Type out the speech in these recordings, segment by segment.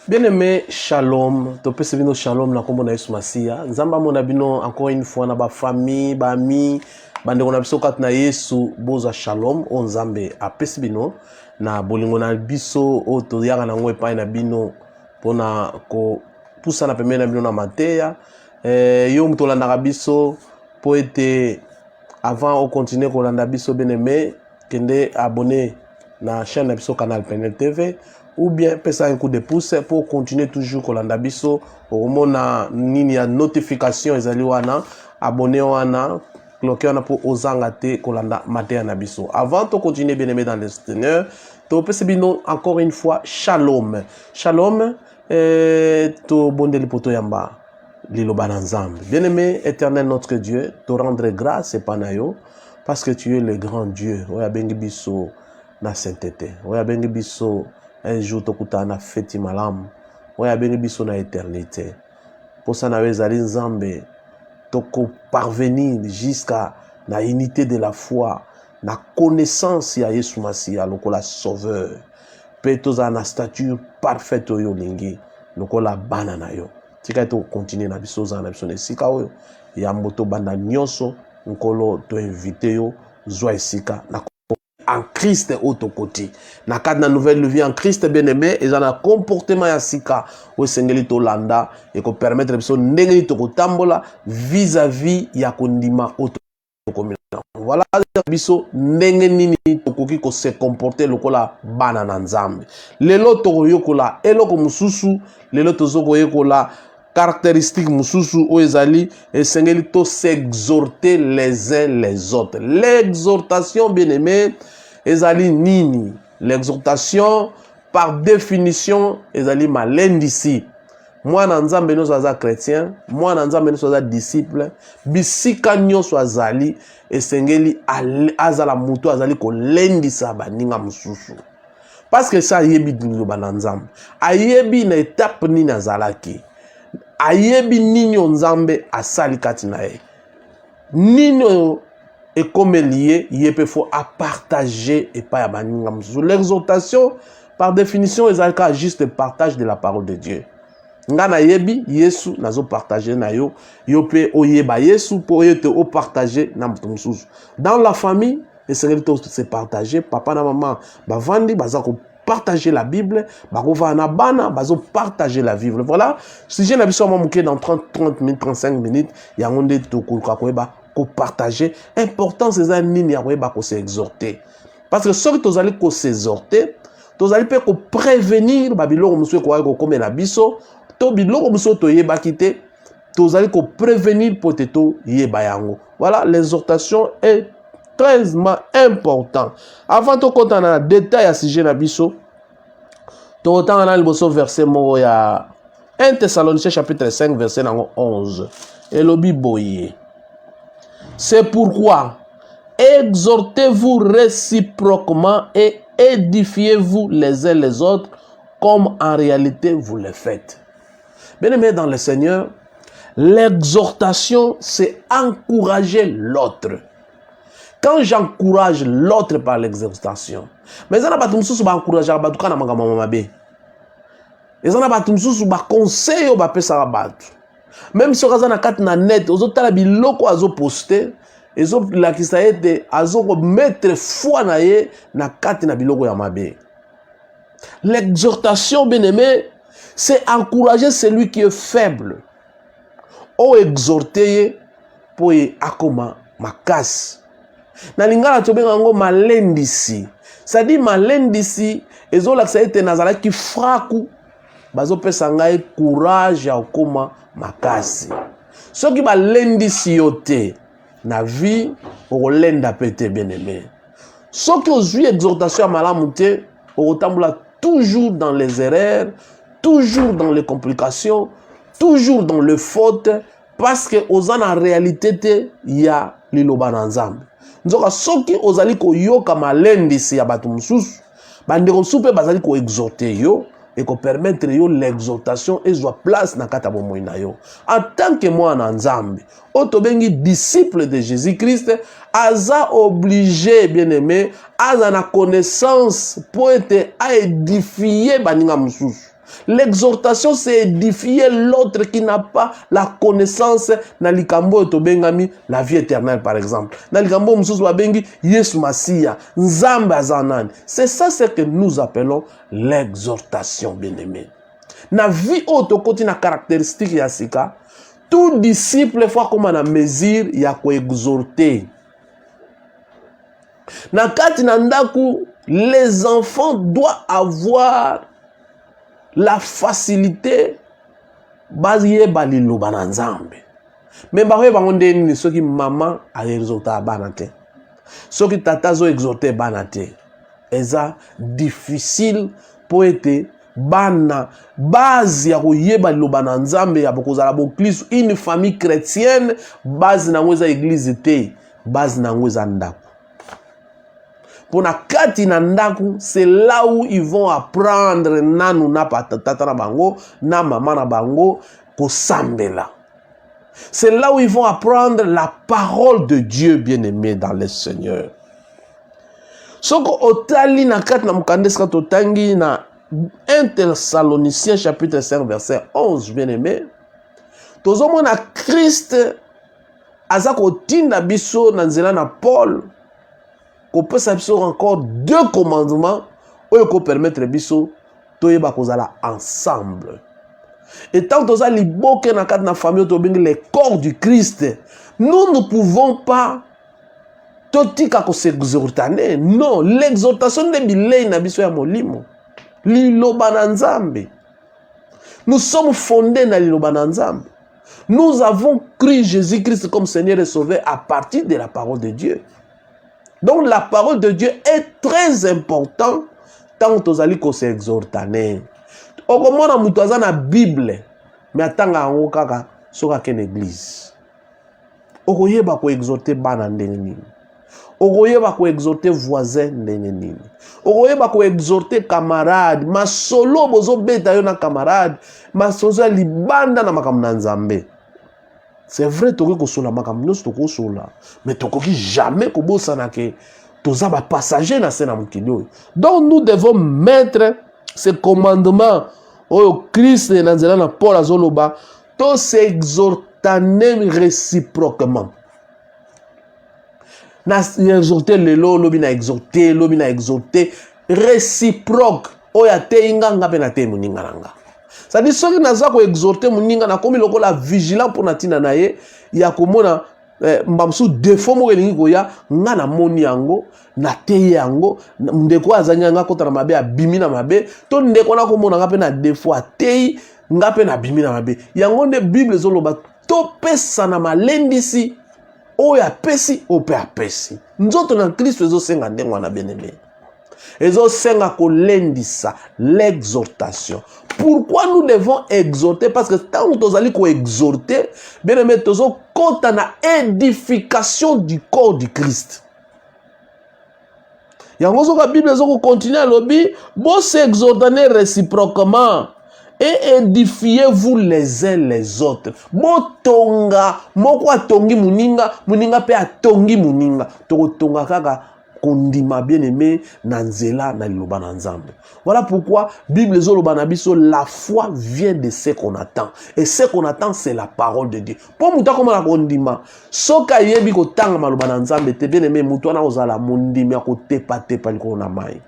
Bien-aimé, shalom. Topé bino shalom na kombo na Yesu Masia. Nzamba mona bino encore une fois na ba famille, ba ami, bande na biso kat na Yesu boza shalom on nzambe apesi bino na bolingo na biso o to yaka na ngwe pa na bino pona ko pusa na pemena bino na mateya. Yo mto landa biso po ete avant on continuer ko landa biso bien-aimé, kende abonner na chaîne na biso canal Penel TV. Ou bien pesa un coup de pouce pour continuer toujours kolanda biso au mona nini ya notification ezali wana abonné wana cloquer wana pour ozanga te kolanda matin na biso. Avant de continuer bien aimé dans le Seigneur, to pesa bino encore une fois shalom. Shalom to bondeli poto yamba liloba na nzambe. Bien aimé éternel notre Dieu, te rendre grâce et panayo parce que tu es le grand Dieu. Oya bengi biso na sainteté. Oya bengi biso un jour tokuta na feti malam oya bengi biso na éternité pour ça na wezali nzambe toko parvenir jusqu'à la unité de la foi na connaissance ya Yesu Masia lokola sauveur pe toza na stature parfaite oyo lingi lokola bana na yo tika to continuer na biso za na biso esika oyo ya moto banda nyonso nkolo to inviter yo zwa esika na en Christ auto côté na cadre na nouvelle vie en Christ bien-aimé et un comportement ya sika o sengeli to landa et ko permettre biso ndenge to ko tambola vis-à-vis ya kondima auto komina voilà biso ndenge nini to koki ko se comporter lokola bana na nzambe lelo to yokola eloko mususu lelo to zoko yokola caractéristique mususu o ezali esengeli to s'exhorter les uns les autres. L'exhortation bien-aimé ezali nini? L'exhortation par définition ezali malendisi. Moi na nzambe no soza chrétien, moi na nzambe no soza disciple, bisika nyonso azali esengeli azala mutu azali ko lendisa baninga mususu. Parce que ça yebi liloba na nzambe. Ayebi na étape nini azalaki. Ayebi nini nzambe asali kati na ye. Nini ekomeliye yepe faut à partager et pas à baninga mususu. L'exhortation par définition ezalika juste partage de la parole de Dieu. Nga na yebi Yesu nazo partager na yo yo pe oyeba Yesu po yote o partager na mutu mususu. Dans la famille esengeli to se partager papa na maman bavandi bazako partager la Bible, na bana, bazo partager la Bible. Voilà, si j'ai l'habitude de dans 30 minutes, 35 minutes, il y a un de ko partager. Important c'est ça nini ya ko s'exhorter. Parce que ceux qui allez ko s'exhorter, tu allez ko prévenir babiloko musu ko comme na biso, to biloko musu to yeba kité, tu allez ko prévenir poteto yeba yango. Voilà, l'exhortation est très important. Avant de compter dans le détail à sujet nabiso, tu entends dans le verset mo ya 1 Thessaloniciens chapitre 5 verset 11. Et le biboye. C'est pourquoi exhortez-vous réciproquement et édifiez-vous les uns les autres comme en réalité vous le faites. Bien-aimés dans le Seigneur, l'exhortation c'est encourager l'autre. Quand j'encourage l'autre par l'exhortation, mais ça n'a pas tout le monde encourager à battre quand on a mamabé. Et ça n'a pas tout le monde conseil au bapé ça battre. Même si on a quatre na net, aux autres la biloko azo poster, et autres la qui ça été azo mettre foi na ye na quatre na biloko ya mabé. L'exhortation bien-aimé, c'est encourager celui qui est faible. Ou exhorter pour y akoma makasi. Na lingala tobenga ngo malendisi. Ça dit malendisi ezola ça ete nazala ki fraku bazo pesa ngai courage ya okoma makasi. Soki balendisi yote na vie okolenda pete bien-aimé. Soki ozui exhortation ya malamu te okotambola toujours dans les erreurs, toujours dans les complications, toujours dans les fautes parce que ozana réalité te ya liloba na nzambe. Nzoka soki ozali ko yoka malendisi ya batu mususu bandeko supe bazali ko exhorter yo et ko permettre yo l'exhortation ezwa place na kata bomoi na yo en tant que moi na nzambe otobengi disciple de Jésus-Christ aza obligé bien-aimé aza na connaissance pour être à édifier baninga mususu L'exhortation, c'est édifier l'autre qui n'a pas la connaissance na likambo etobengami la vie éternelle, par exemple. Na likambo mususu babengi Yesu Masia, Nzambe azanani. C'est ça ce que nous appelons l'exhortation, bien-aimé. Na vie otokoti na caractéristique ya sika, tout disciple fois comme na mesure ya ko exhorter. Na kati na ndaku, les enfants doivent avoir la facilité baziye balilo bananzambe. Mais ba ba ngonde ni soki maman a exhorter banate. Soki tata zo exhorter banate. Eza difficile pour être bana base ya koyeba liloba na nzambe ya bokozala bokliso une famille chrétienne base na ngweza église te base na ngweza ndako. Pour na kati na ndaku, c'est là où ils vont apprendre nanu na tata na bango, na maman na bango, ko sambela. C'est là où ils vont apprendre la parole de Dieu bien-aimé dans le Seigneur. Soko otali na kati na mukandeska totangi na 1 Thessaloniciens chapitre 5 verset 11 bien-aimé. Tozomona Christ aza kotinda biso na nzela na Paul. Qu'on peut s'absorber encore 2 commandements ou qu'on permettre biso toyeba kozala ensemble. Et tant que li boke na kat na famille to bengi les corps du Christ, nous ne pouvons pas totika ko s'exhortaner. Non, l'exhortation de bilei na biso ya molimo. Liloba na nzambe. Nous sommes fondés na liloba na nzambe. Nous avons cru Jésus-Christ comme Seigneur et Sauveur à partir de la parole de Dieu. Donc la parole de Dieu est très importante tant que tozali ko s'exhortaner. Okomona mutu aza na Bible mais atanga yango kaka soka ken église. Okoyeba ko exhorter bana ndenge nini. Okoyeba ko exhorter voisin ndenge nini. Okoyeba ko exhorter camarade, masolo bozo beta yo na camarade, masozo libanda na makambo na Nzambe. C'est vrai tokoki kosola makambo nyonso tokosola, mais tokoki jamais kobosana ke toza ba passager na se na mokili oyo. Donc nous devons mettre ce commandement au Christ na nzela na Paul azoloba to s'exhortaner réciproquement. Na exhorter lelo lobi na exhorter réciproque oya te inganga pe na te muninga nanga. Ça dit ceux qui n'ont pas exhorté muninga na komi lokola vigilant pour natina na ye ya komona mbamsu défaut mo elingi koya nga na moni yango na te yango ndeko azanya nga kota na mabe abimi na mabe to ndeko na komona nga pe na défaut atei nga pe na bimi na mabe yango nde Bible zoloba to pesa na malendisi oya pesi ope apesi nzoto na Kristo ezo senga ndengwa na beneme ezo senga kolendisa l'exhortation. Pourquoi nous devons exhorter? Parce que tant que nous allons exhorter, bien aimé, nous allons compter na édification du corps du Christ. Yango la Bible continue à lobby, bon s'exhorter réciproquement et édifiez-vous les uns les autres. Bon tonga, moko tongi muninga, muninga pe atongi muninga, tonga kaka kondima bien-aimé nanzela na liloba na nzambe. Voilà pourquoi Bible zoloba na biso la foi vient de ce qu'on attend et ce qu'on attend c'est la parole de Dieu. Pour muta comme la kondima soka yebi ko tanga maloba na nzambe te bien-aimé muto na ozala mondimi ko tepa liko na mai.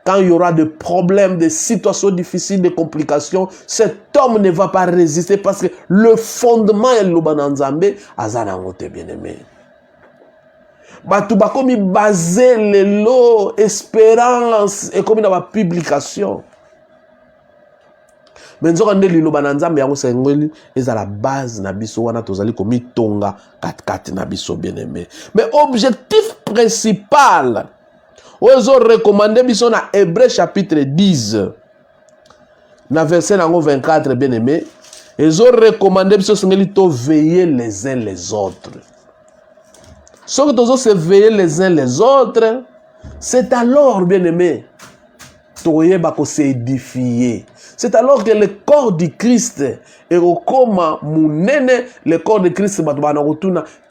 Quand il y aura des problèmes, des situations difficiles, des complications, cet homme ne va pas résister parce que le fondement est liloba na nzambe azana ngote bien-aimé. Batu bakomi basé lelo espérance et comme dans la publication. Mais nzoka nde liloba na nzambe yango sengoli eza la base na biso wana tozali komi tonga kat na biso bien-aimé. Mais objectif principal ozo recommander biso na Hébreux chapitre 10 na verset nango 24 bien-aimé. Ezo recommander biso sengoli to veiller les uns les autres. Ce que nous se veiller les uns les autres, c'est alors, bien-aimé, que s'édifier. C'est alors que le corps du Christ est comme le corps de Christ.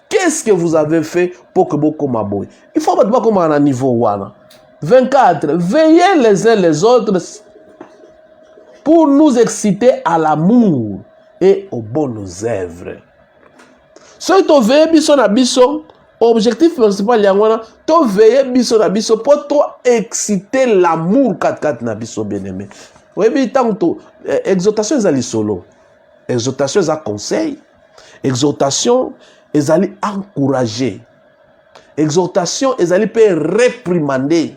Qu'est-ce que vous avez fait pour que vous soyez? Il faut que vous soyez à niveau 24. Veillez les uns les autres pour nous exciter à l'amour et aux bonnes œuvres. Ce que tu veux, biso na biso, objectif principal yangwana, tu veux biso na biso pour toi exciter l'amour kat na biso bien-aimé. Oui, tant que exhortation est solo, exhortation est conseil, exhortation est encourager, exhortation est peut réprimander.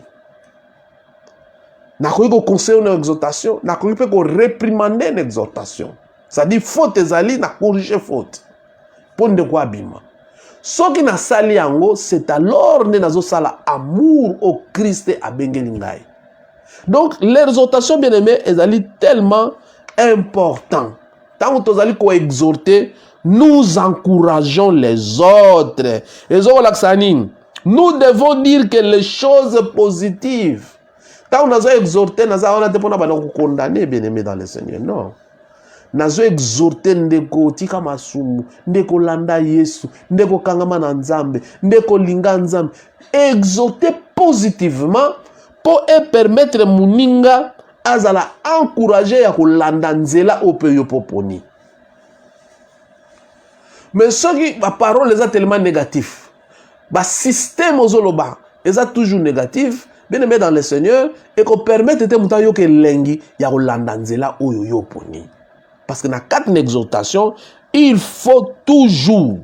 Na ko conseil une exhortation, na ko peut réprimander une exhortation. C'est-à-dire faute ezali na corriger faute. Pour ne quoi bima. Ce qui na sali yango, c'est alors ne nazo sala amour au Christ et à bengelingai. Donc l'exhortation bien aimé ezali tellement important. Tant que tozali ko exhorter, nous encourageons les autres. Nous devons dire que les choses positives. Quand on a exhorté, on a condamné bien aimé dans le Seigneur. Non. Nazo exhorté ndeko tika masumu, ndeko landa Yesu, ndeko kangama na nzambe, ndeko linga nzambe. Exhorter positivement pour permettre muninga azala encourager ya kolanda nzela opeyo poponi. Mais ce qui la parole les a tellement négatif. Ba système ozoloba, les a toujours négatif. Bien aimé dans le Seigneur et qu'on permette te mutayo ke lengi ya kolanda nzela oyo yo poni. Parce que dans quatre exhortations, il faut toujours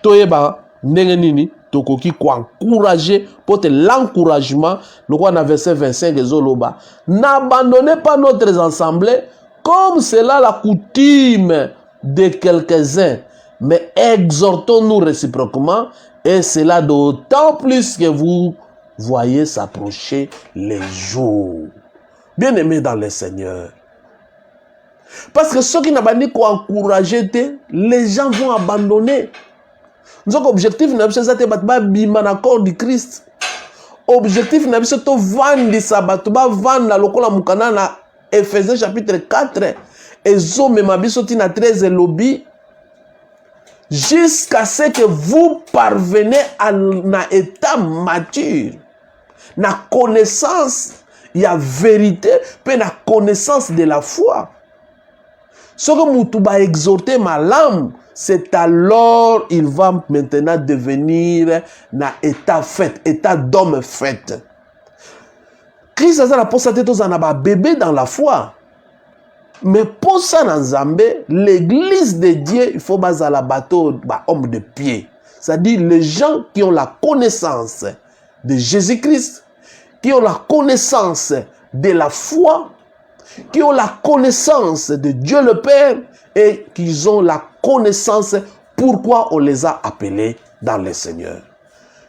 toyeba nengenini tokoki ko encourager pour te l'encouragement. Le roi dans verset 25 ezoloba, n'abandonnez pas notre assemblée comme cela la coutume de quelques-uns, mais exhortons-nous réciproquement, et cela d'autant plus que vous voyez s'approcher les jours. Bien aimé dans le Seigneur. Parce que ceux qui n'ont pas dit qu'on encourager, les gens vont abandonner. Notre objectif n'est pas de corps du Christ. Objectif n'est pas de vendre sabbat, vendre la lokola mukana na Ephésiens chapitre 4 et zo memabiso tina 13 lobby jusqu'à ce que vous parvenez à un état mature, na connaissance, il y a vérité, puis la connaissance de la foi. Ce que Moutouba exhorter ma l'âme, c'est alors il va maintenant devenir na état fait, état d'homme fait. Christ a la posté tous en bébé dans la foi. Mais pour ça dans Zambé, l'église de Dieu, il faut baser la bateau homme de pied. C'est-à-dire les gens qui ont la connaissance de Jésus-Christ, qui ont la connaissance de la foi, qui ont la connaissance de Dieu le Père et qui ont la connaissance pourquoi on les a appelés dans le Seigneur.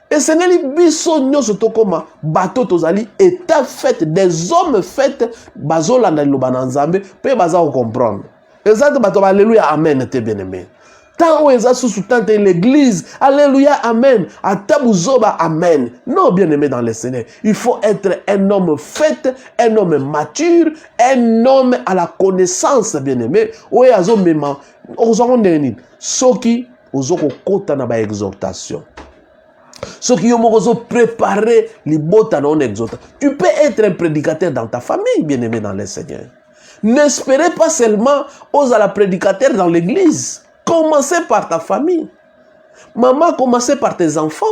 Et ce n'est pas comme bateau tozali état fait des hommes faits bazolanda lobana nzambe pe baza comprendre. Exact bato alléluia amen te bien-aimé. Tant où eza sous tante l'église alléluia amen atabuzoba amen. Non bien-aimé dans le Seigneur, il faut être un homme fait, un homme mature, un homme à la connaissance bien-aimé. Oye azo mema ozongo ndeni soki ozoko kota na ba exhortation. Ceux qui ont préparé les bottes à non exhortation. Tu peux être un prédicateur dans ta famille, bien-aimé dans le Seigneur. N'espérez pas seulement aux la prédicateur dans l'église. Commencez par ta famille. Maman, commencez par tes enfants.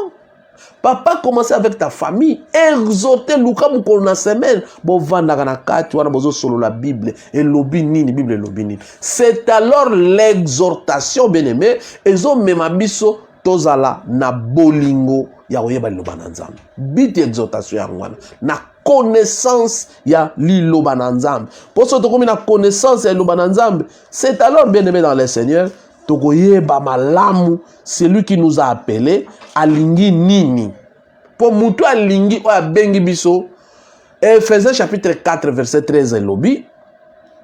Papa, commencez avec ta famille. Exhortez Luka Mukona semaine. Bon, tu as solo la Bible. Et l'obinini, Bible et l'obinini. C'est alors l'exhortation, bien-aimé. Et ont même abisso. Tozala na bolingo ya oyeba liloba na nzambe. Biti exhortation ya ngwana. Na connaissance ya liloba na nzambe. Pour ça, tokomi na connaissance ya liloba na nzambe. C'est alors bien aimé dans le Seigneur. Tokoyeba malamu, celui qui nous a appelés, alingi nini. Pour mutu alingi oya bengi biso. Ephésiens chapitre 4 verset 13 elobi.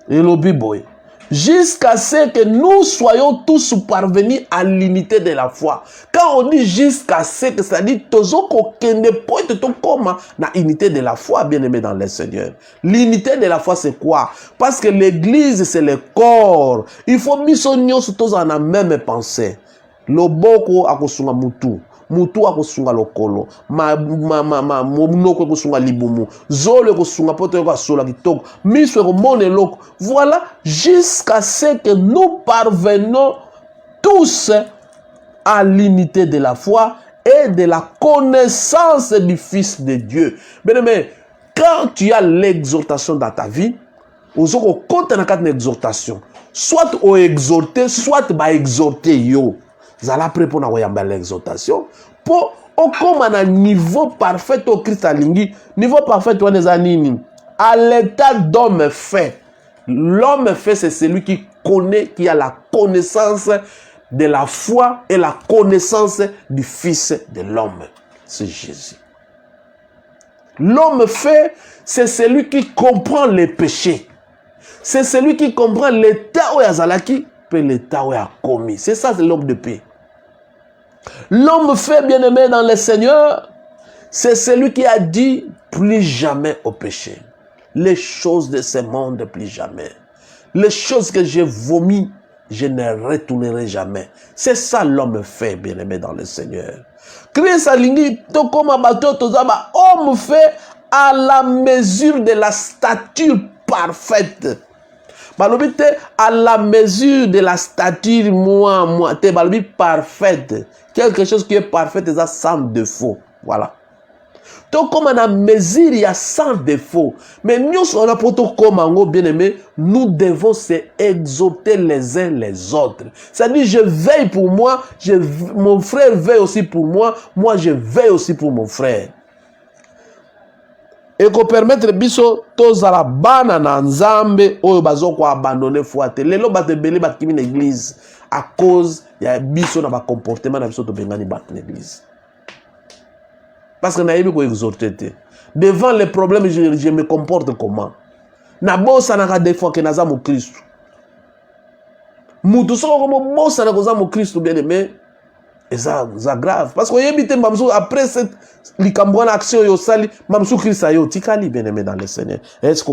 Elobi boy. Jusqu'à ce que nous soyons tous parvenus à l'unité de la foi. Quand on dit jusqu'à ce que ça dit tozo kokende pointe to koma na unité de la foi, bien aimé dans le Seigneur. L'unité de la foi c'est quoi? Parce que l'église c'est le corps. Il faut misonyo tous en la même pensée. Loboko akosunga mutu. mutu akosunga lokolo, monoko ekosunga libumu, zolo ekosunga poto ekosola kitoko, miso ekomona eloko. Voilà, jusqu'à ce que nous parvenons tous à l'unité de la foi et de la connaissance du Fils de Dieu. Bien-aimé, quand tu as l'exhortation dans ta vie, vous avez une exhortation. Soit au exhorter, soit ba exhorter yo. Vous allez prêt pour l'exhortation. Pour comme un niveau parfait au Christ alingi, niveau parfait on est anini. À l'état d'homme fait. L'homme fait, c'est celui qui connaît, qui a la connaissance de la foi et la connaissance du Fils de l'homme. C'est Jésus. L'homme fait, c'est celui qui comprend les péchés. C'est celui qui comprend l'état où il y a Zalaki, et l'état où il a commis. C'est ça, c'est l'homme de paix. L'homme fait, bien-aimé dans le Seigneur, c'est celui qui a dit plus jamais au péché. Les choses de ce monde, plus jamais. Les choses que j'ai vomies, je ne retournerai jamais. C'est ça l'homme fait, bien-aimé dans le Seigneur. Christ a dit, comme un bateau, homme fait à la mesure de la stature parfaite. À la mesure de la stature, moi, parfaite. Quelque chose qui est parfait, c'est sans défaut. Voilà. Donc, comme on a mesure, il y a sans défaut. Mais nous, on a pour tout comme bien aimé, nous devons s'exhorter les uns les autres. C'est-à-dire, je veille pour moi, mon frère veille aussi pour moi, moi je veille aussi pour mon frère. Et qu'on permette biso tous à la bana na nzambe oyo bazoko abandonner foi te lelo bato belé bakimi na église à cause ya biso na ba comportement na biso to bengani bat na église parce que na yebi ko exhorter te devant les problèmes je me comporte comment na bosa na ka des fois que naza mo Christ mutu soko ko bosa na ko za mo Christ bien aimé et ça grave parce que yebi te mamso après cette likambwana action yo sali mamso Christ ayo tikali bien aimé dans le Seigneur est-ce que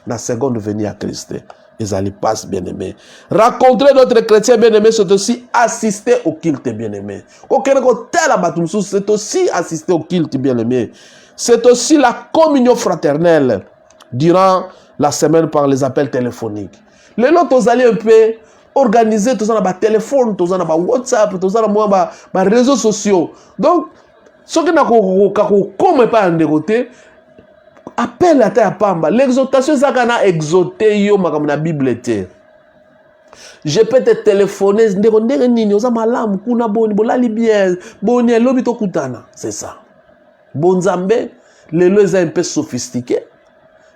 na seconde venue à Christ ils allaient passe bien aimé rencontrer d'autres chrétiens bien aimés c'est aussi assister au culte bien aimé c'est aussi assister au culte bien aimé c'est aussi la communion fraternelle durant la semaine par les appels téléphoniques les autres vous allez un peu organiser tout ça dans téléphone, tout ça dans WhatsApp, tout ça dans réseaux sociaux. Donc, ce qui n'a comme pas en côté, appelle la terre pamba. L'exhortation, ça qu'on a exhorté yo comme la Bible était. Je peux te téléphoner, ndeko nini, oza malamu kuna boni, bolali bien, boni lobi to kutana, c'est ça. Bonzambe, les lois un peu sophistiqués.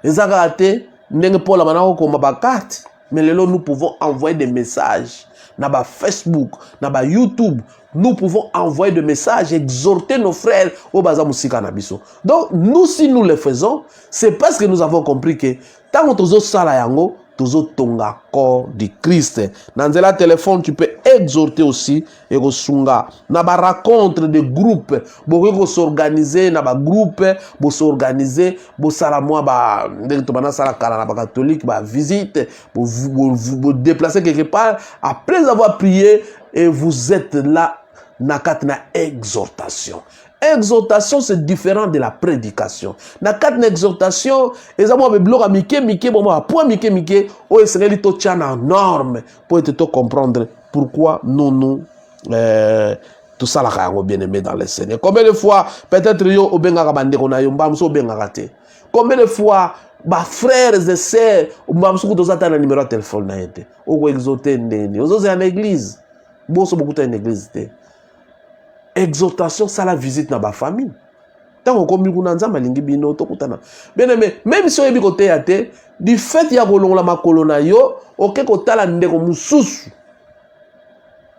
Les agate, ndenge pola manako comme ba carte. Mais là, nous pouvons envoyer des messages. Dans Facebook, dans YouTube, nous pouvons envoyer des messages, exhorter nos frères au bazar musika nabiso. Donc, nous, si nous le faisons, c'est parce que nous avons compris que tant que nous sala yango, toujours ton corps du Christ. Dans le téléphone, tu peux exhorter aussi et resunga. Dans la rencontre de groupes, vous s'organiser dans les groupes, vous s'organiser, vous salamoi ba directement sala kala na catholique ba visite, vous déplacer quelque part après avoir prié et vous êtes là na katna exhortation. Exhortation, c'est différent de la prédication. Dans quatre exhortation, les amours me bloquent à Mickey, bon, à point Mickey, oh, c'est les to tchana norme pour te comprendre pourquoi nous, tout ça, là, bien aimé dans le Seigneur. Combien de fois, peut-être, yo, au benga kabande, on a yo, mbamso benga raté. Combien de fois, bah, frères et sœurs, mbamso kuto zata na numéro de téléphone na été. Ou exhorter ndeni. Ozo c'est en église. Bosso beaucoup en église té. Exhortation, ça la visite dans ma famille. Tant qu'on communique dans nzamba lingi bino to kutana. Bien aimé, même si on est côté até, du fait ya kolon la makolona yo, OK ko tala ndeko mususu.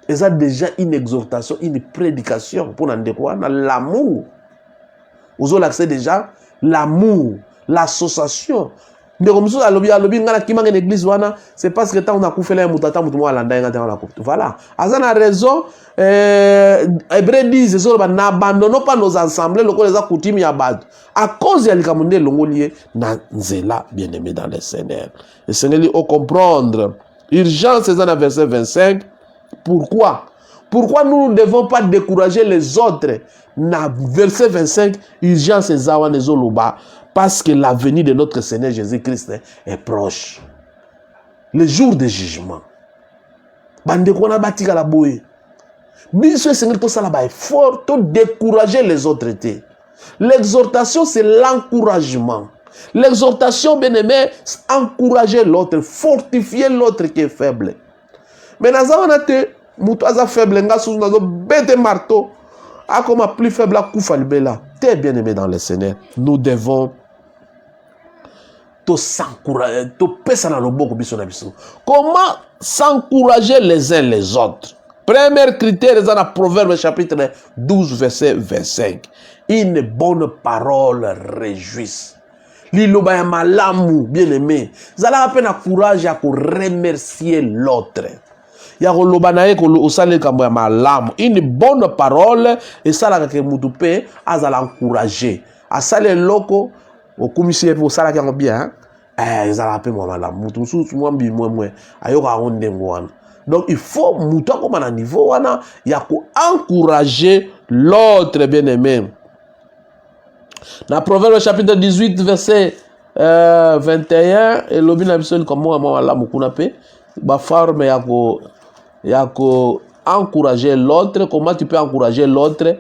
Et ça déjà une exhortation, une prédication pour ndeko na l'amour. Vous avez l'accès déjà l'amour, l'association. Ndeko mususu alobi ngala kimanga l'église wana, c'est parce que tant on a koufela ya mutata mutu mo alanda ngata na coupe. Voilà. Azana raison Hébreux disent n'abandonnons pas nos assemblées locales les coutumes ya bad à cause ya likamunde longolier na nzela bien-aimé dans le Seigneur. Le Seigneur dit au comprendre urgence c'est dans verset 25 pourquoi Pourquoi nous ne devons pas décourager les autres? Na verset 25, urgence ezawa nezoloba, parce que l'avenir de notre Seigneur Jésus-Christ est proche. Le jour de jugement. Bande kona batika la boye. Biso Seigneur to sala ba effort, to décourager les autres. L'exhortation c'est l'encouragement. L'exhortation, bien aimé, c'est encourager l'autre, fortifier l'autre qui est faible. Mais dans un te mutaza faible, nga sous nazo bête marteau, a comme plus faible à koufalibela. T'es bien aimé dans le Seigneur. Nous devons s'encourager, comment s'encourager les uns les autres? Premier critère, c'est dans Proverbe chapitre 12, verset 25. Une bonne parole réjouisse. Liloba ya malamu, bien aimé. Zala à peine courage à remercier l'autre. Ya koloba na ye osale kambo ya malamu. Une bonne parole et ça la ke mutupe azala encourager. Asale loko au commissaire pour ça la bien. Zala a peine moi malamu. Mutu sou moi bi moi ayoka onde ngwana. Donc il faut mutu comme à niveau wana ya ko encourager l'autre, bien aimé. Dans Proverbe chapitre 18 verset 21 et l'obin absolu comme moi la mukuna pe ba forme yako encourager l'autre. Comment tu peux encourager l'autre?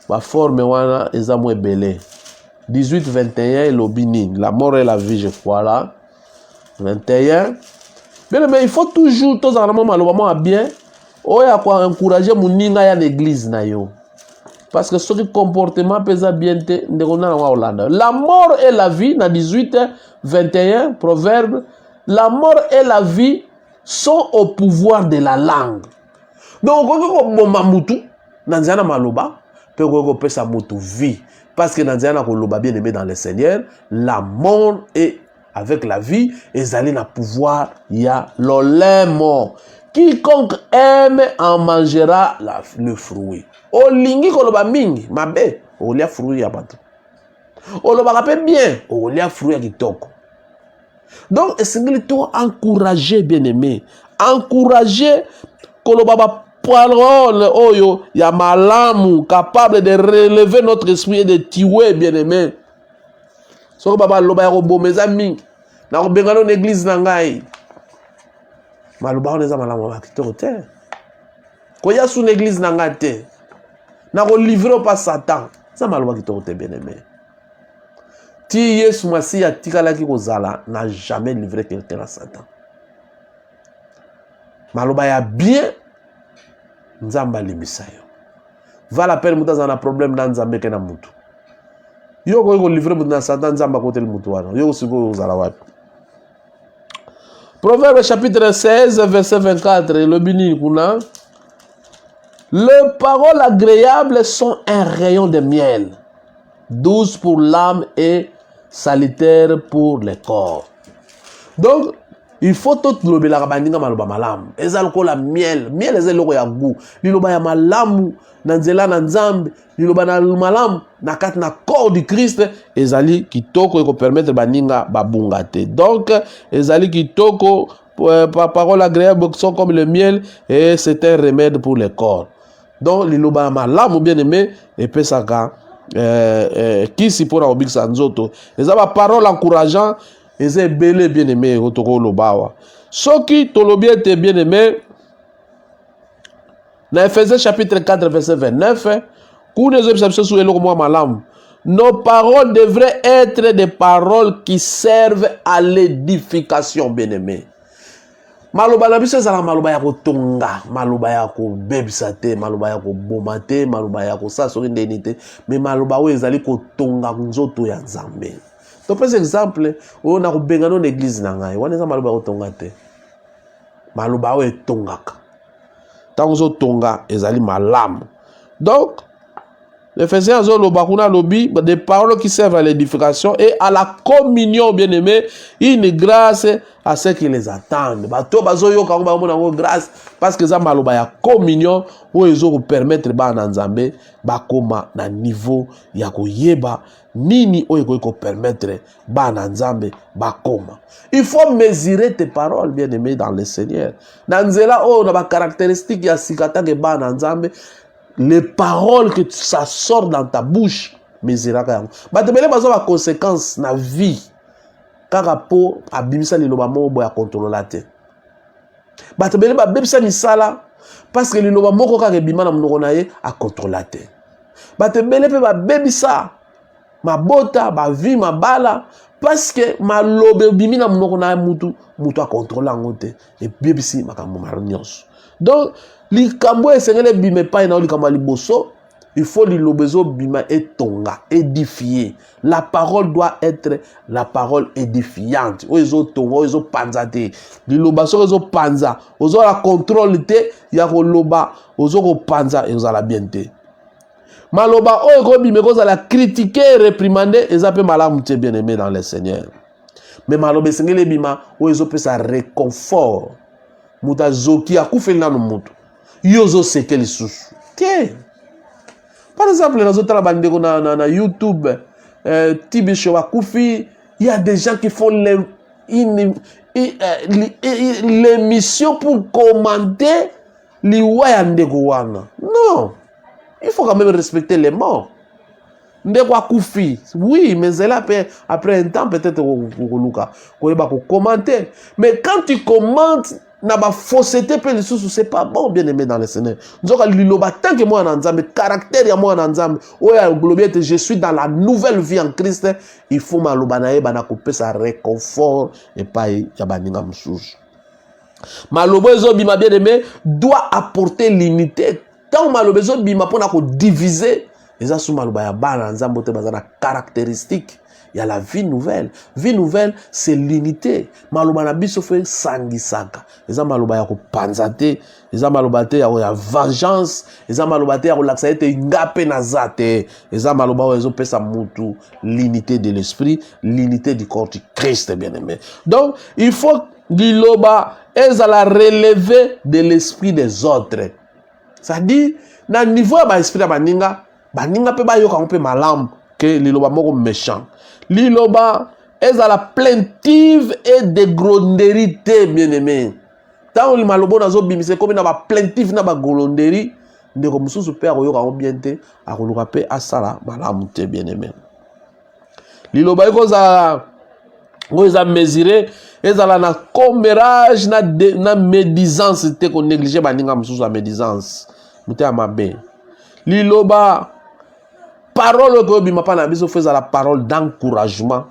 Ba forme wana ezamo ebele 18 21 l'obini la mort et la vie, je crois là 21. Mais il faut toujours tous en moment bien oya ko encourager muninga ya l'église na yo. Parce que ce comportement pesa bien la mort et la vie, dans 18, 21, proverbe, la mort et la vie sont au pouvoir de la langue. Donc, quand mamutu, nanziana maloba, peut pesa mutu vie. Parce que nanziana koloba bien aimé dans le Seigneur, la mort et avec la vie, ils allaient na pouvoir, il y a l'olemo. Quiconque aime en mangera le fruit. Olingi koloba mingi, mabe, olia fruit ya bato. Oloba kape bien, olia fruit ya kitoko. Donc, c'est toi encourager, bien aimé. Encourager koloba ba parole oyo ya malamu capable de relever notre esprit et de tuer, bien aimé. Soko baba loba ya kobomeza mingi. Na kobengana na église na ngai. Maloba on eza malamu ba kitoko te. Koya sous l'église na ngai te. Na ko livrer pas Satan. Ça maloba kitoko te, bien aimé. Ti Yesu Masi ya tikalaki kozala n'a jamais livré quelqu'un à Satan. Maloba ya bien nzamba limbisa yo. Va la peine muta zana problème na nzambe ke na mutu. Yo ko livrer mutu na Satan nzamba kote le mutu wana. Yo siko ozala wapi. Proverbe chapitre 16 verset 24 le bini kuna. Les paroles agréables sont un rayon de miel, douce pour l'âme et salutaire pour le corps. Donc, il faut tout le la bandinga maloba malam. Ezal ko la miel ezal ko ya goût. Liloba ya malamu nanzela na nzambe, liloba na malamu na kat na corps du Christ ezali kitoko ko permettre bandinga babungate. Donc, ezali kitoko paroles agréables sont comme le miel et c'est un remède pour le corps. Donc, liloba malamu bien aimé et pesaka qui si pour obik sanzoto. Les paroles encourageantes et c'est belé bien aimé otoko lobawa. Ce qui tolobie était bien aimé dans Ephésiens chapitre 4 verset 29 nos paroles devraient être des paroles qui servent à l'édification, bien aimé. Maloba na biso ezala maloba ya kotonga, maloba ya kobebisa te, maloba ya koboma te, maloba ya kosa soki ndeni te, mais maloba oyo ezali kotonga nzoto ya Nzambe. To pesa exemple, oyo na kobengana na église na ngai, wana eza maloba ya kotonga te. Maloba oyo etongaka. Tango ozotonga ezali malamu. Donc, l'Éphésiens lobi des paroles qui servent à l'édification et à la communion, bien aimé, une grâce à ceux qui les attendent. Bato bazoyo ka ba mona grâce parce que ça maloba ya communion où ils ont permettre ba na Nzambe ba koma na niveau ya koyeba nini oyo ekoki kopermettre bana nzambe bakoma. Il faut mesurer tes paroles, bien aimé dans le Seigneur. Na nzela oyo na ba caractéristiques ya sikata ke bana nzambe, les paroles que ça sort dans ta bouche, mesuraka yango. Bato bele bazo ba conséquences na vie. Kaka po abimisa liloba moko boya contrôler te. Bato bele ba bebisa misala parce que liloba moko kaka bima na monoko na ye a contrôler te. Bato bele pe ba bebisa mabota ba vie mabala parce que malobe bimi na monoko na mutu a contrôler yango te et bebisi makambo marnyos. Donc likambo esengele bime pa na likambo liboso. Il faut l'obezo bima et tonga, édifier. La parole doit être la parole édifiante. Ozo tonga, ozo panzate. L'obaso ozo panza. Ozo la contrôle te, yako loba, ozo ko panza et ozo la bienté. Maloba ozo bime ozo la critiquer, réprimander, et ça peut malamu te bien aimé dans le Seigneur. Mais maloba sengele bima, ozo peut sa réconfort. Muta zoki akufeli na no mutu. Yozo seke li susu. Tiens. Par exemple, dans autres bandeko na YouTube, Tibisho Wakufi, il y a des gens qui font l'émission pour commenter l'Iwayandeko wana. Non, il faut quand même respecter les morts. Ndeko Wakufi, oui, mais c'est là après un temps peut-être qu'on commenter. Mais quand tu commentes, na ba fausseté pe lisusu c'est pas bon bien aimé dans le Seigneur. Nzoka liloba tant que moi en nzambe caractère ya moi en nzambe oya globiete je suis dans la nouvelle vie en Christ, il faut maloba na ye bana couper sa réconfort et pas ya baninga msusu. Maloba ezo bima bien aimé doit apporter l'unité. Tant maloba ezo bima pona ko diviser eza sous maloba ya bana nzambe te bazana caractéristique. Il y a la vie nouvelle. Vie nouvelle, c'est l'unité. Maloba na biso fe sangisaka. Eza maloba ya ko panzate, eza maloba te ya vengeance, eza maloba te ya ko laksa ete ngape na zate. Eza maloba ozo pesa mutu l'unité de l'esprit, l'unité du corps du Christ bien-aimé. Donc, il faut liloba ezala relever de l'esprit des autres. Ça dit na niveau ya ba esprit ya baninga pe ba yoka mpe malamu que liloba moko méchant. Liloba est à la plaintive et de gronderie, bien-aimé. Tant que malobo nazo bimise comme na ba plaintive na ba gronderie, de comme sous père oyo ka obiente, a koluka pe asala malamu te bien-aimé. Liloba eza mesurer, ezala na commérage na médisance te ko négliger baninga mususu a médisance. Muté amabe. Liloba parole que bima pa na biso feza la parole d'encouragement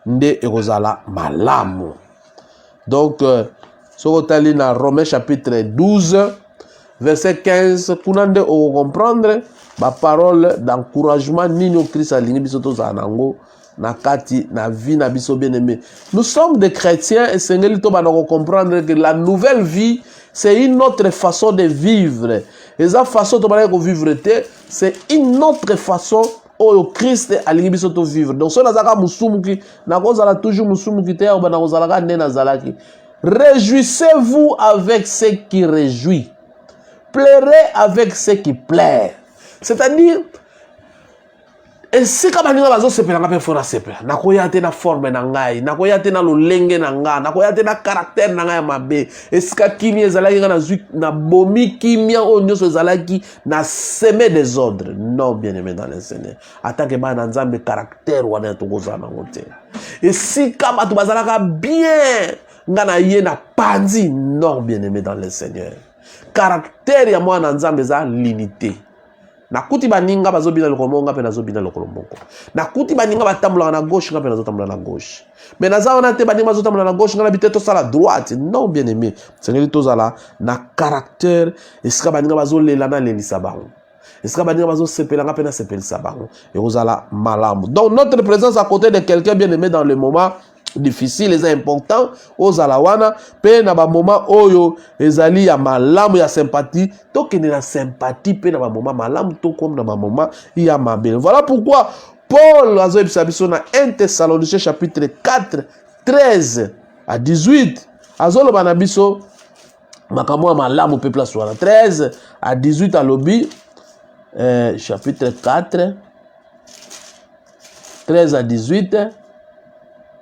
nde ekozala malamu. Donc sokotali na Romains chapitre 12 verset 15 kuna nde o comprendre ba parole d'encouragement nini Christ alingi biso tozala nango na kati na vie na biso bien-aimé. Nous sommes des chrétiens et sengeli to bana comprendre que la nouvelle vie c'est une autre façon de vivre. Et cette façon de vivre, c'est une autre façon où Christ a l'impression de vivre. Donc, si on a musumuki, na kozala toujours musumuki te ou na kozala nena zalaki. Réjouissez-vous avec ceux qui réjouissent. Pleurez avec ceux qui pleurent. C'est-à-dire, et si kama ninga bazo sepela ngape fona sepela nakoya te na forme na ngai nakoya te na lolenge na nga nakoya te na caractère na ngai mabe eska kimi ezalaki na zui na bomi kimia onyoso ezalaki na semer des ordres. Non bien-aimé dans le Seigneur, attaque ba na nzambe caractère wana tokoza na ngote et si kama tu bazalaka bien ngana ye na panzi. Non bien-aimé dans le Seigneur, caractère ya moi na nzambe za l'unité. Nakuti baninga bazobina lokolo nga pe nazobina lokolo moko. Nakuti baninga batambola na gauche nga pe nazotambola na gauche. Mais naza wana te baninga bazotambola na gauche nga na biteto sala droite. Non bien-aimé, Seigneur tozala na caractère esika baninga bazolela na lelisa bango. Esika baninga bazosepela nga pe na sepelisa bango. Et ozala malamu. Donc notre présence à côté de quelqu'un bien-aimé dans le moment difficile et important ozala wana pe na ba moment oyo ezali ya malamu ya sympathie to kende na sympathie pe na ba moment malamu to comme na ba moment ya mabele. Voilà pourquoi Paul azo ebisa biso na 1 Thessaloniciens chapitre 4 13 à 18 azoloba na biso makambo ya malamu pe place wana 13 à 18 alobi chapitre 4 13 à 18,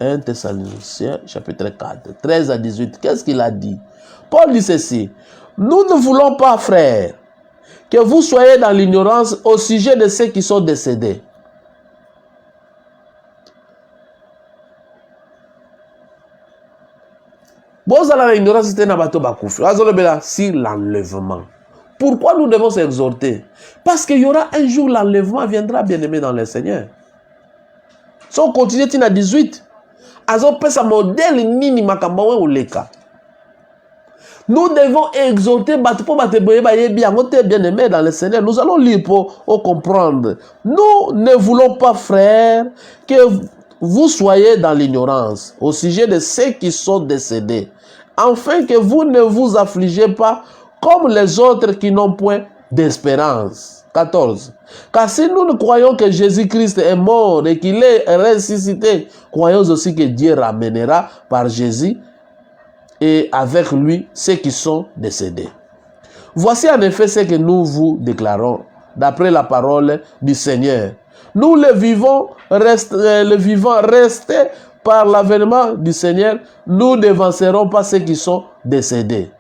1 Thessaloniciens, chapitre 4, 13 à 18. Qu'est-ce qu'il a dit? Paul dit ceci. Nous ne voulons pas, frères, que vous soyez dans l'ignorance au sujet de ceux qui sont décédés. Bon, à l'ignorance, c'était sur l'enlèvement. Pourquoi nous devons s'exhorter? Parce qu'il y aura un jour, l'enlèvement viendra, bien aimé dans le Seigneur. Si on continue, il y a 18. Nous devons exhorter, bien aimé dans le Seigneur. Nous allons lire pour comprendre. Nous ne voulons pas, frères, que vous soyez dans l'ignorance au sujet de ceux qui sont décédés, afin que vous ne vous affligez pas comme les autres qui n'ont point d'espérance. 14. Car si nous ne croyons que Jésus-Christ est mort et qu'il est ressuscité, croyons aussi que Dieu ramènera par Jésus et avec lui ceux qui sont décédés. Voici en effet ce que nous vous déclarons, d'après la parole du Seigneur. Nous, le vivant restés par l'avènement du Seigneur, nous ne devancerons pas ceux qui sont décédés.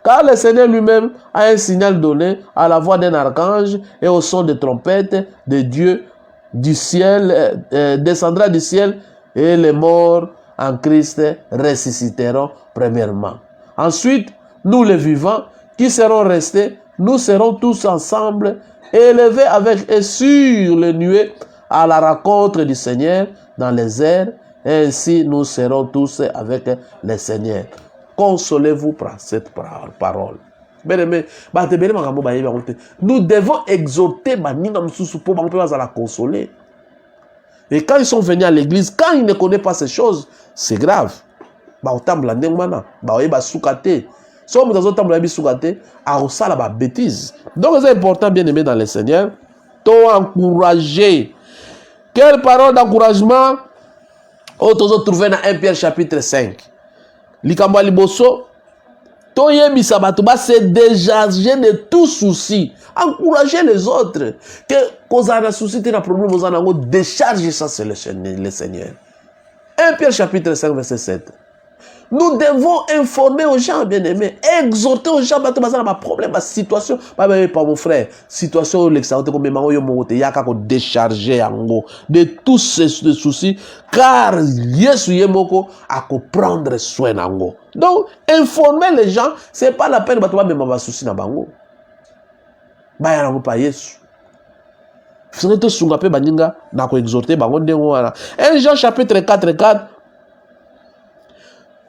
Car le Seigneur lui-même a un signal donné à la voix d'un archange et au son de trompette de Dieu du ciel, descendra du ciel, et les morts en Christ ressusciteront premièrement. Ensuite, nous les vivants qui serons restés, nous serons tous ensemble élevés avec et sur les nuées à la rencontre du Seigneur dans les airs, et ainsi nous serons tous avec le Seigneur. Consolez-vous par cette parole. Nous devons exhorter pour la consoler. Et quand ils sont venus à l'église, quand ils ne connaissent pas ces choses, c'est grave. Donc c'est important, bien aimé dans le Seigneur, t'encourager. Quelle parole d'encouragement? Autres trouvé dans 1 Pierre chapitre 5. Likambo liboso, toyebisa bato ba se décharger de tout souci. Encourager les autres. Que kozana souci te na problème ozana ngo décharger ça c'est le Seigneur. 1 Pierre chapitre 5 verset 7. Nous devons informer aux gens, bien-aimés, exhorter aux gens, bato bazana ba problème, ba situation, pas mon frère, situation l'extérieur comme maman yo mote yaka ko décharger ango de tous ces soucis car Yesu yemoko a ko prendre soin nango. Donc informer les gens, c'est pas la peine bato ba même ba souci na bango. Ba ya pas Yesu. Faisons tout sunga pe baninga na ko exhorter bango ndengo wana. 1 Jean chapitre 4:4.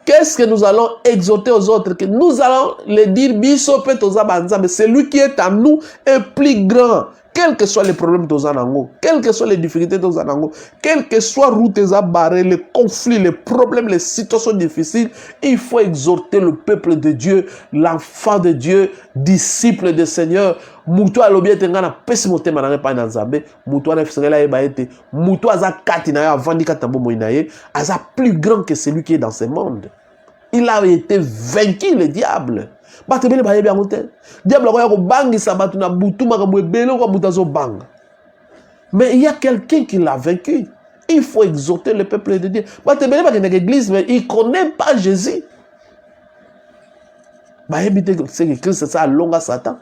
Qu'est-ce que nous allons exhorter aux autres? Que nous allons les dire, mais celui qui est en nous est plus grand. Quels que soient les problèmes de Zanango, quelles que soient les difficultés de Zanango, quelles que soient les routes barrées, les conflits, les problèmes, les situations difficiles, il faut exhorter le peuple de Dieu, l'enfant de Dieu, disciple du Seigneur. Mutu alobi tengana pesi motema na pa na Nzambe, mutu na fisela eba ete, mutu aza kati na avandi katambo moinaye, aza plus grand que celui qui est dans ce monde. Il a été vaincu le diable. Batebele ba yebi amote. Diable ko ya ko bangisa batu na butu makambo ebele ko mutazo bang. Mais il y a quelqu'un qui l'a vaincu. Il faut exhorter le peuple de Dieu. Batebele ba kende l'église mais il connaît pas Jésus. Ba yebi te c'est que Christ ça longa Satan.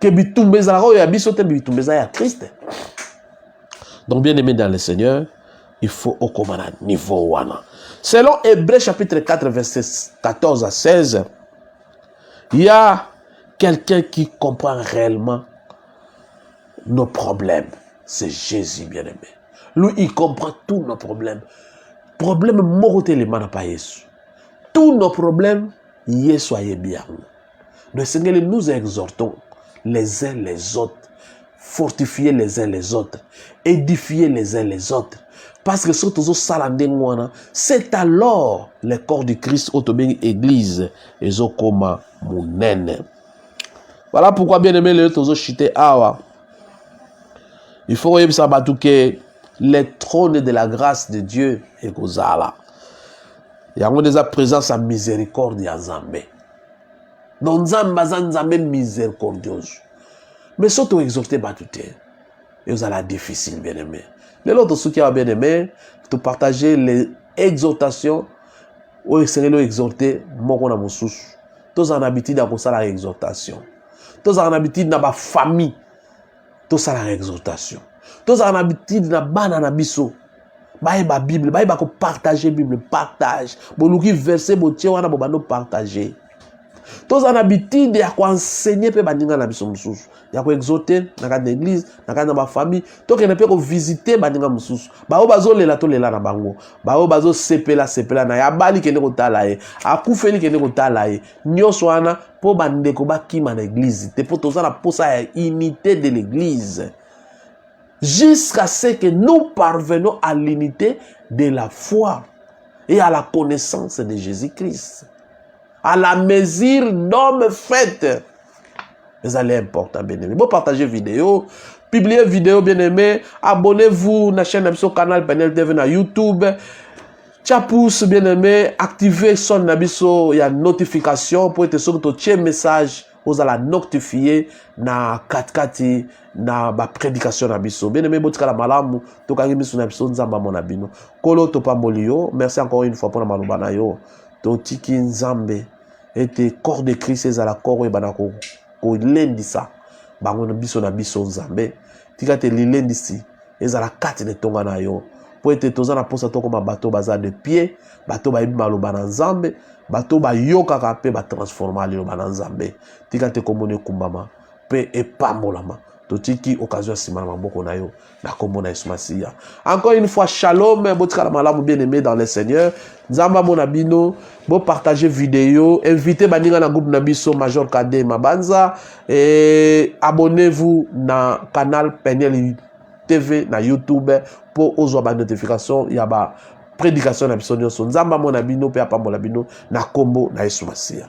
Que bitumbeza ko ya biso te bitumbeza ya Christ. Donc bien aimé dans le Seigneur, il faut au commandant niveau wana. Selon Hébreux chapitre 4 verset 14 à 16, il y a quelqu'un qui comprend réellement nos problèmes. C'est Jésus bien-aimé. Lui, il comprend tous nos problèmes. Problème moroté les mana pas Jésus. Tous nos problèmes, Jésus est bien. Le Seigneur, nous exhortons les uns les autres, fortifier les uns les autres, édifier les uns les autres. Parce que c'est alors le corps du Christ autobéni église et koma munene. Voilà pourquoi bien aimé le tozo chité awa. Il faut que le trône de la grâce de Dieu est gozala. Il y a déjà présence à miséricorde ya Nzambe. Donc Nzambe miséricordieuse. Mais surtout exhorter batute. Et vous allez difficile bien aimé. Les autres ceux qui ont bien aimé, de partager les exhortations, ou exhorter, moko na mosusu. Tous en habitude à ça la exhortation. Tous en habitude na ba famille, tous ça la exhortation. Tous en habitude na bana na biso. Ba Bible, ba ko partager Bible, partage. Boluki verset bo tie wana bo bando partager. Tous en habitude ya ko enseigner pe baninga na biso mosusu. Ya ko exhorter na ka l'église, na ka na ba famille, to ke na pe ko visiter baninga mosusu. Ba o bazo lela to lela na bango. Ba o bazo sepela na ya bali kende ko tala ye. Akufeli kende ko tala ye. Nyonso wana po bandeko ba kima na église. Te po toza na posa ya unité de l'église. Jusqu'à ce que nous parvenons à l'unité de la foi et à la connaissance de Jésus-Christ. À la mesure d'homme faite. C'est important, bien aimé. Bon, partagez vidéo, publiez vidéo, bien aimé. Abonnez-vous à la chaîne de canal Penel TV na YouTube. Tchapous, bien aimé. Activez son nabiso, il y a notification pour être sûr que tu message. Vous allez notifier na katkati na ba prédication na biso. Bien aimé, botika la malamu, to kangi biso na biso nzamba mona bino. Kolo to pambolio, merci encore une fois pour la malubana yo. To tiki nzambe ete corps de Christ ezala corps e banako ko lendisa. Bango na biso nzambe. Tika te lendisi ezala kati de tonga na yo. Po ete toza na posa to koma bato baza de pied, bato ba ibi malubana nzambe. Bato ba yoka ka pe ba transformer le ba nzambe tika te komone kumbama pe epambolama to tiki occasion simana maboko na yo na komona Yesu Masiya. Encore une fois shalom botika la malamu bien aimé dans le Seigneur. Nzamba mona bino bo partager vidéo, invitez baninga na groupe na biso Major Kade Mabanza et abonnez-vous na canal Penel TV na YouTube pour ozwa ba notification ya ba prédication na biso nyonso. Nzamba mona bino pe apambola bino na kombo na Yesu Masiya.